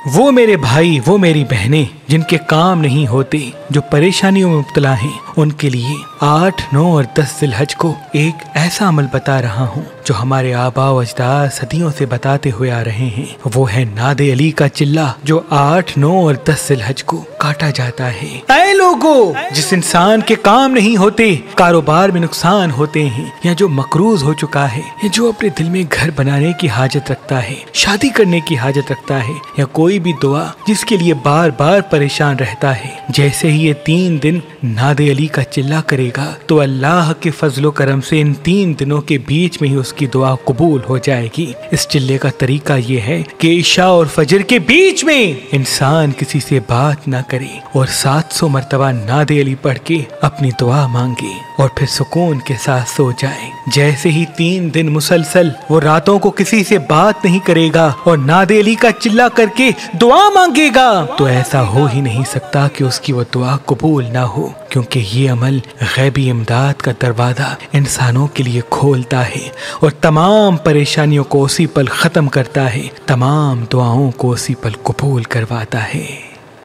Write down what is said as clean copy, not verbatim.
वो मेरे भाई, वो मेरी बहनें जिनके काम नहीं होते, जो परेशानियों में मुब्तला हैं, उनके लिए 8, 9 और 10 जिलहज को एक ऐसा अमल बता रहा हूँ जो हमारे आबा व अजदाद सदियों से बताते हुए आ रहे हैं। वो है नादे अली का चिल्ला, जो 8, 9 और 10 जिलहज को काटा जाता है। ऐ लोगो, जिस इंसान के काम नहीं होते, कारोबार में नुकसान होते हैं, या जो मकरूज हो चुका है, या जो अपने दिल में घर बनाने की हाजत रखता है, शादी करने की हाजत रखता है, या कोई भी दुआ जिसके लिए बार बार परेशान रहता है, जैसे ही ये 3 दिन नादे अली का चिल्ला करेगा तो अल्लाह के फजलो करम से इन 3 दिनों के बीच में ही उसकी दुआ कबूल हो जाएगी। इस चिल्ले का तरीका ये है कि इशा और फजर के बीच में इंसान किसी से बात ना करे और 700 मरतबा नादे अली पढ़ के अपनी दुआ मांगे और फिर सुकून के साथ सो जाए। जैसे ही 3 दिन मुसलसल वो रातों को किसी से बात नहीं करेगा और नादे अली का चिल्ला करके दुआ मांगेगा, तो ऐसा हो ही नहीं सकता कि उसकी वो दुआ कबूल ना हो, क्योंकि ये अमल गैबी इमदाद का दरवाजा इंसानों के लिए खोलता है और तमाम परेशानियों को उसी पल खत्म करता है, तमाम दुआओं को उसी पल कबूल करवाता है।